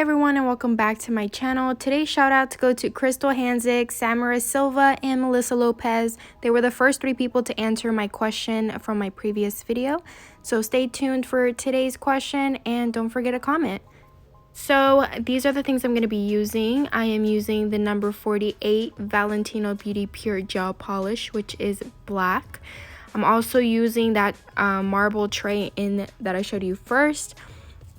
everyone, and welcome back to my channel. Today's shout out to go to Crystal Hanzik, Samara Silva, and Melissa Lopez. They were the first 3 people to answer my question from my previous video. So stay tuned for today's question and don't forget to comment. So these are the things I'm going to be using. I am using the number 48 Valentino Beauty Pure Gel Polish, which is black. I'm also using that marble tray that I showed you first.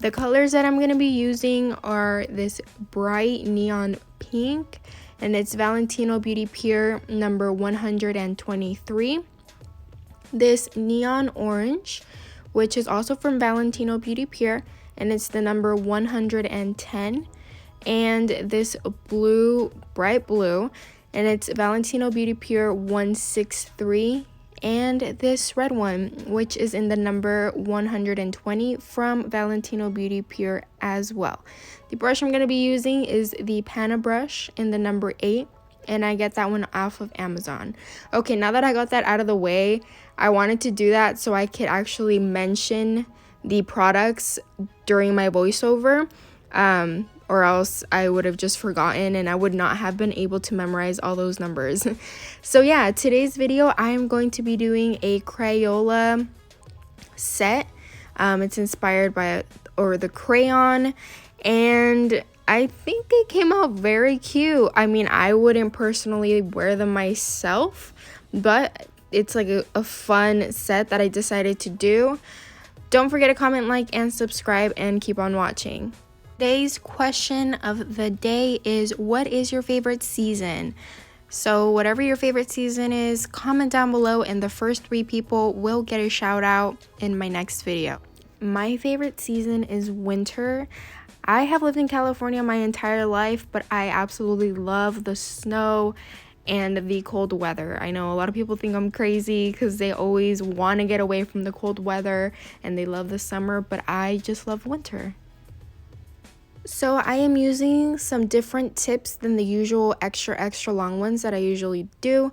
The colors that I'm going to be using are this bright neon pink, and it's Valentino Beauty Pure number 123. This neon orange, which is also from Valentino Beauty Pure, and it's the number 110. And this blue, bright blue, and it's Valentino Beauty Pure 163. And this red one, which is in the number 120 from Valentino Beauty Pure as well. The brush I'm going to be using is the Pana brush in the number 8, and I get that one off of Amazon. Okay, now that I got that out of the way, I wanted to do that so I could actually mention the products during my voiceover, or else I would have just forgotten and I would not have been able to memorize all those numbers. So yeah, today's video I am going to be doing a Crayola set. It's inspired by the Crayon, and I think they came out very cute. I mean, I wouldn't personally wear them myself, but it's like a fun set that I decided to do. Don't forget to comment, like, and subscribe, and keep on watching. Today's question of the day is, what is your favorite season? So whatever your favorite season is, comment down below, and the first 3 people will get a shout out in my next video. My favorite season is winter. I have lived in California my entire life, but I absolutely love the snow and the cold weather. I know a lot of people think I'm crazy because they always want to get away from the cold weather and they love the summer, but I just love winter. So I am using some different tips than the usual extra long ones that I usually do.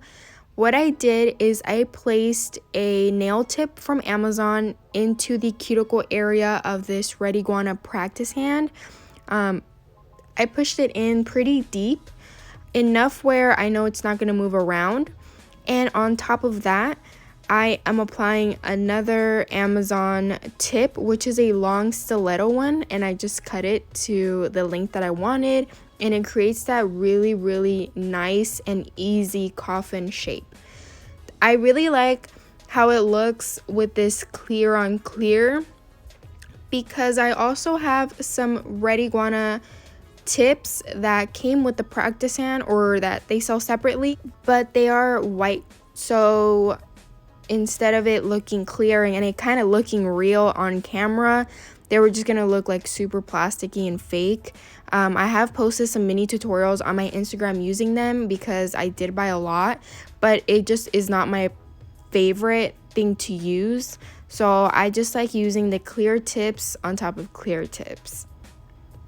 What I did is I placed a nail tip from Amazon into the cuticle area of this Red Iguana practice hand. I pushed it in pretty deep, enough where I know it's not going to move around. And on top of that, I am applying another Amazon tip, which is a long stiletto one, and I just cut it to the length that I wanted, and it creates that really nice and easy coffin shape. I really like how it looks with this clear on clear, because I also have some Red Iguana tips that came with the practice hand, or that they sell separately, but they are white. So instead of it looking clear and it kind of looking real on camera, they were just gonna look like super plasticky and fake. I have posted some mini tutorials on my Instagram using them because I did buy a lot, but it just is not my favorite thing to use. So I just like using the clear tips on top of clear tips.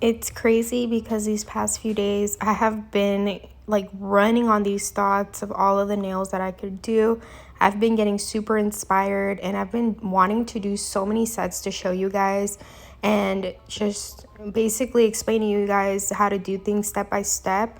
It's crazy because these past few days I have been like running on these thoughts of all of the nails that I could do. I've been getting super inspired, and I've been wanting to do so many sets to show you guys and just basically explain to you guys how to do things step by step.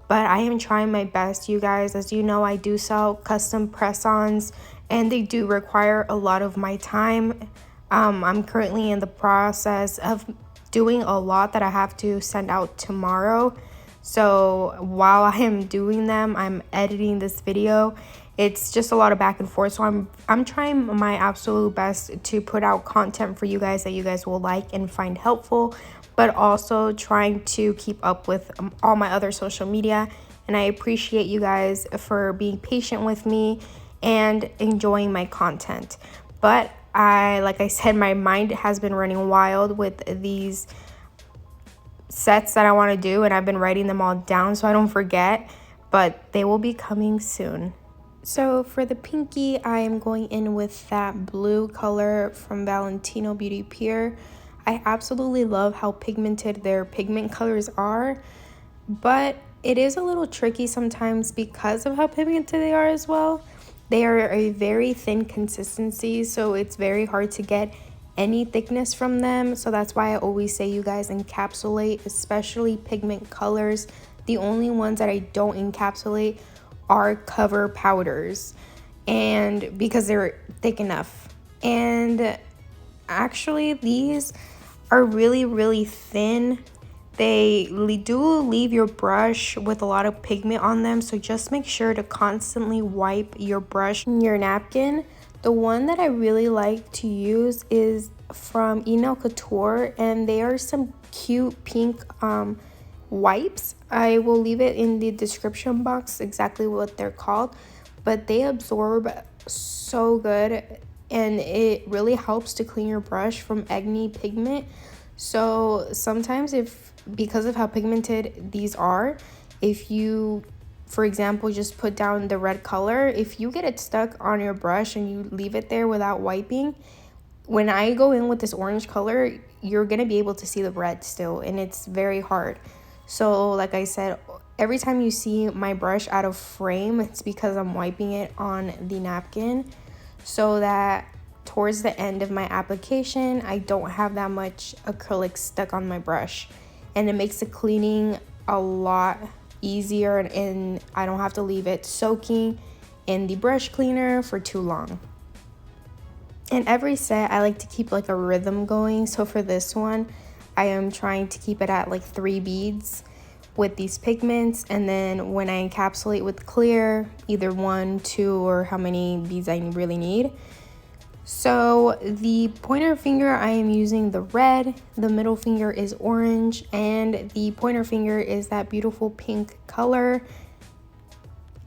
But I am trying my best, you guys. As you know, I do sell custom press-ons, and they do require a lot of my time. I'm currently in the process of doing a lot that I have to send out tomorrow. So while I am doing them, I'm editing this video. It's just a lot of back and forth, so I'm trying my absolute best to put out content for you guys that you guys will like and find helpful, but also trying to keep up with all my other social media. And I appreciate you guys for being patient with me and enjoying my content. But like I said, my mind has been running wild with these sets that I want to do, and I've been writing them all down so I don't forget, but they will be coming soon. So for the Pinkie, I am going in with that blue color from Valentino Beauty Pure. I absolutely love how pigmented their pigment colors are, but it is a little tricky sometimes because of how pigmented they are as well. They are a very thin consistency, so it's very hard to get any thickness from them. So that's why I always say you guys encapsulate, especially pigment colors. The only ones that I don't encapsulate are cover powders, and because they're thick enough. And actually these are really thin. They do leave your brush with a lot of pigment on them, so just make sure to constantly wipe your brush and your napkin. The one that I really like to use is from Nail Couture, and they are some cute pink wipes. I will leave it in the description box exactly what they're called, but they absorb so good and it really helps to clean your brush from acne pigment. So sometimes, if because of how pigmented these are, if you, for example, just put down the red color, if you get it stuck on your brush and you leave it there without wiping, when I go in with this orange color, you're gonna be able to see the red still, and it's very hard. So like I said, every time you see my brush out of frame, it's because I'm wiping it on the napkin, so that towards the end of my application, I don't have that much acrylic stuck on my brush, and it makes the cleaning a lot easier, and I don't have to leave it soaking in the brush cleaner for too long. In every set, I like to keep like a rhythm going. So for this one, I am trying to keep it at like 3 beads with these pigments, and then when I encapsulate with clear, either 1, 2, or how many beads I really need. So the pointer finger, I am using the red, the middle finger is orange, and the pointer finger is that beautiful pink color.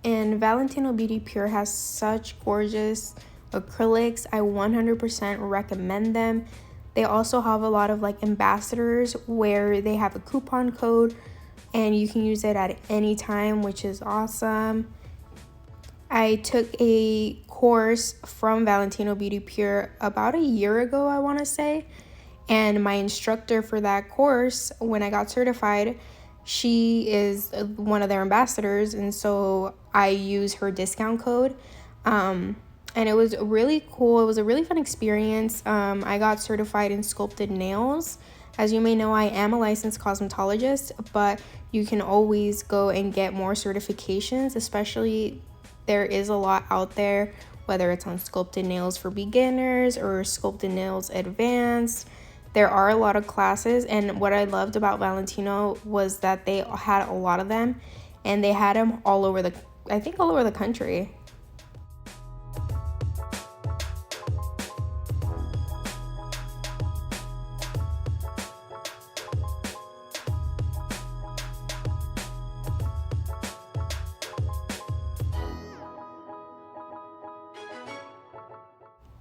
And Valentino Beauty Pure has such gorgeous acrylics. I 100% recommend them. They also have a lot of like ambassadors where they have a coupon code and you can use it at any time, which is awesome. I took a course from Valentino Beauty Pure about a year ago, I want to say, and my instructor for that course, when I got certified, she is one of their ambassadors, and so I use her discount code, and it was really cool. It was a really fun experience. I got certified in sculpted nails. As you may know, I am a licensed cosmetologist, but you can always go and get more certifications, especially there is a lot out there, whether it's on sculpted nails for beginners or sculpted nails advanced. There are a lot of classes, and what I loved about Valentino was that they had a lot of them, and they had them all over the, I think all over the country.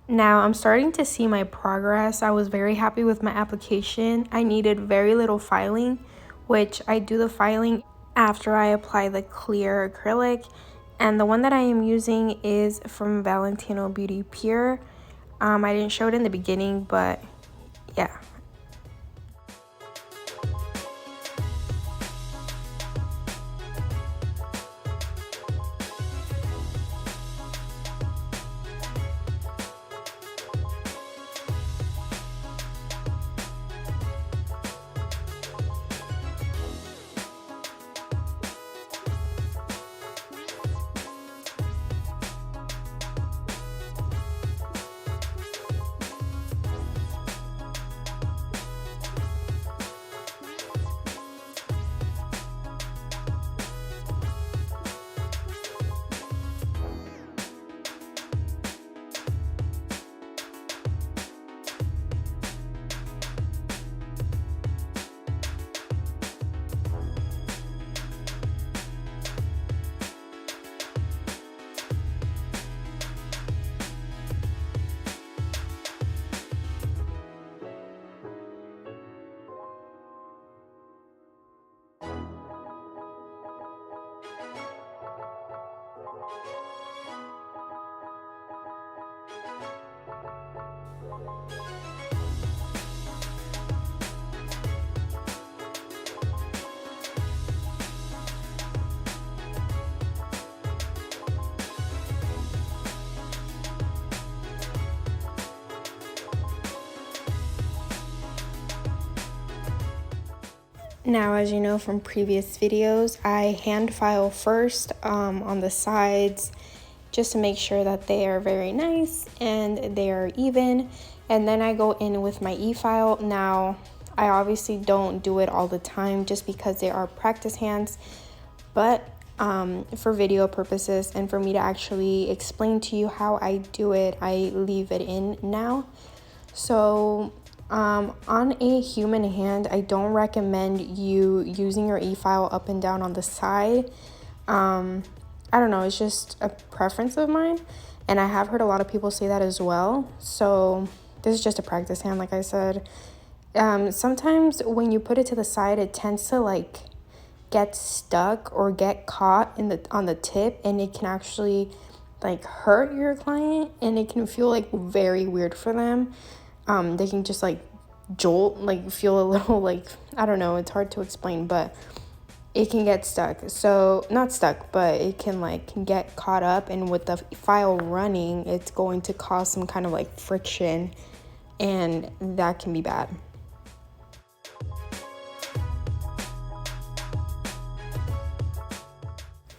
Now I'm starting to see my progress. I was very happy with my application. I needed very little filing, which I do the filing after I apply the clear acrylic. And the one that I am using is from Valentino Beauty Pure. I didn't show it in the beginning, but yeah. Now, as you know from previous videos, I hand file first on the sides just to make sure that they are very nice and they are even. And then I go in with my e-file. Now, I obviously don't do it all the time just because they are practice hands, but for video purposes and for me to actually explain to you how I do it, I leave it in now. So on a human hand, I don't recommend you using your e-file up and down on the side. I don't know, it's just a preference of mine, and I have heard a lot of people say that as well. So this is just a practice hand, like I said. Sometimes when you put it to the side, it tends to like get stuck or get caught in the on the tip, and it can actually like hurt your client, and it can feel like very weird for them. They can just like jolt, like feel a little like, I don't know, it's hard to explain, but it can get stuck. So not stuck, but it can like get caught up, and with the file running, it's going to cause some kind of like friction, and that can be bad.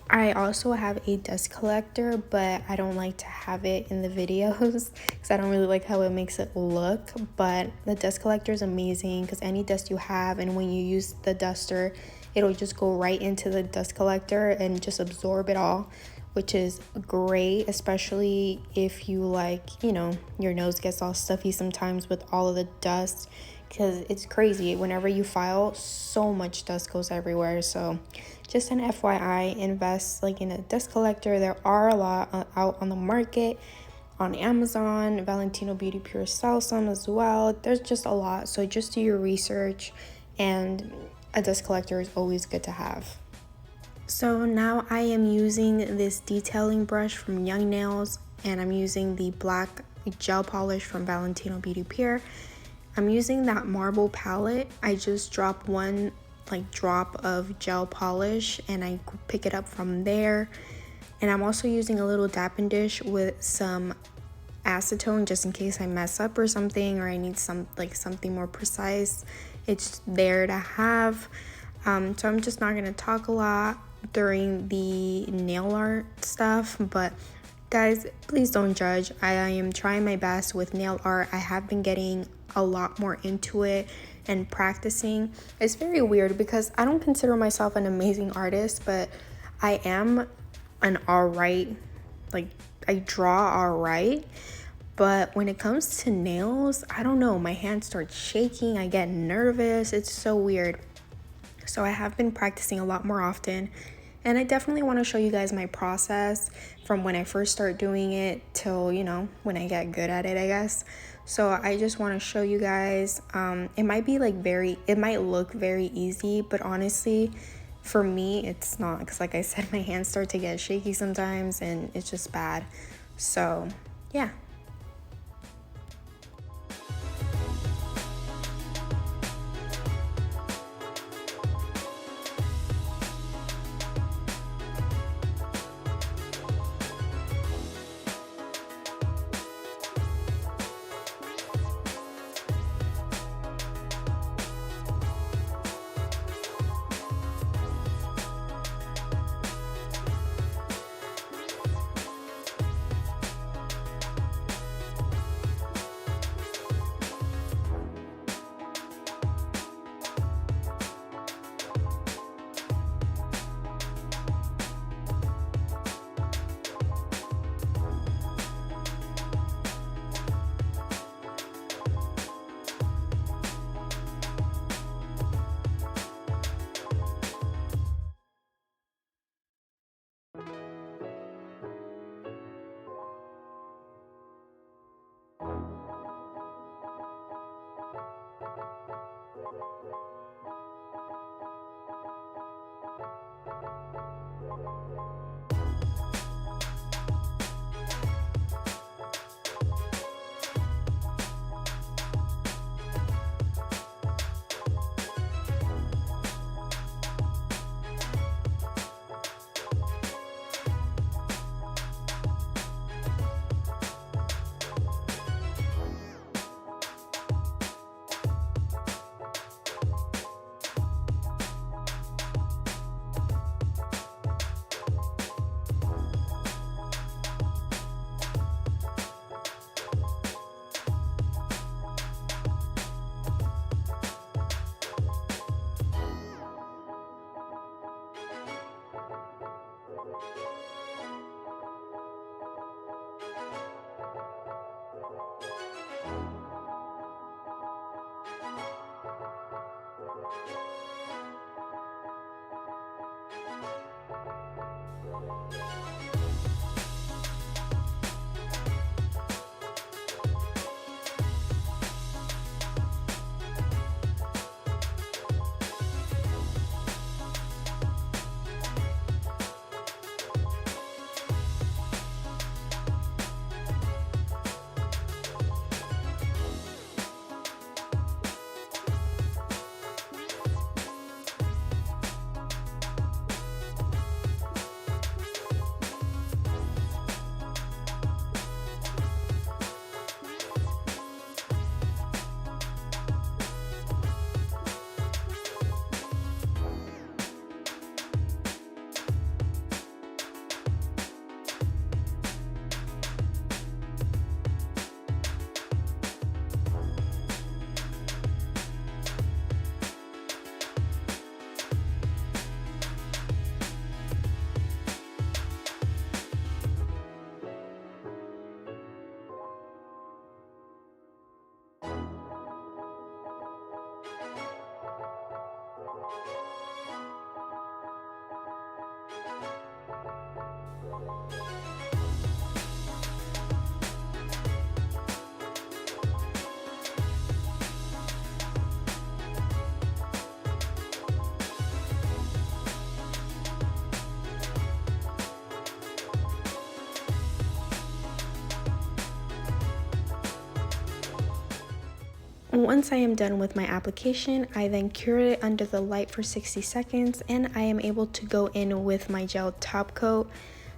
I also have a dust collector, but I don't like to have it in the videos because I don't really like how it makes it look. But the dust collector is amazing because any dust you have, and when you use the duster, it'll just go right into the dust collector and just absorb it all, which is great, especially if you like, you know, your nose gets all stuffy sometimes with all of the dust, because it's crazy. Whenever you file, so much dust goes everywhere. So just an FYI, invest like in a dust collector. There are a lot out on the market, on Amazon. Valentino Beauty Pure sells some as well. There's just a lot, so just do your research, and a dust collector is always good to have. So now I am using this detailing brush from Young Nails, and I'm using the black gel polish from Valentino Beauty Pure. I'm using that marble palette. I just drop one like drop of gel polish and I pick it up from there. And I'm also using a little dapping dish with some acetone just in case I mess up or something, or I need something more precise. It's there to have. So I'm just not gonna talk a lot during the nail art stuff, but guys, please don't judge. I am trying my best with nail art. I have been getting a lot more into it and practicing. It's very weird because I don't consider myself an amazing artist, but I am an alright, like I draw alright. But when it comes to nails, I don't know, my hands start shaking, I get nervous, it's so weird. So I have been practicing a lot more often, and I definitely want to show you guys my process from when I first start doing it till, you know, when I get good at it, I guess. So I just want to show you guys. It might be like it might look very easy, but honestly, for me, it's not, because like I said, my hands start to get shaky sometimes, and it's just bad. So yeah. Once I am done with my application, I then cure it under the light for 60 seconds and I am able to go in with my gel top coat.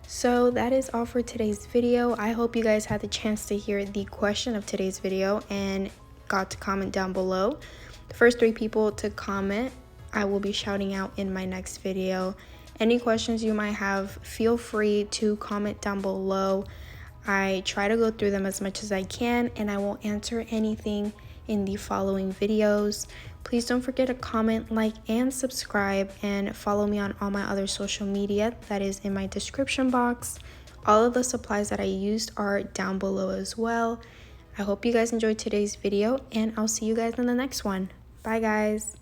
So that is all for today's video. I hope you guys had the chance to hear the question of today's video and got to comment down below. The first 3 people to comment, I will be shouting out in my next video. Any questions you might have, feel free to comment down below. I try to go through them as much as I can, and I will answer anything in the following videos. Please don't forget to comment, like, and subscribe, and follow me on all my other social media that is in my description box. All of the supplies that I used are down below as well. I hope you guys enjoyed today's video, and I'll see you guys in the next one. Bye guys.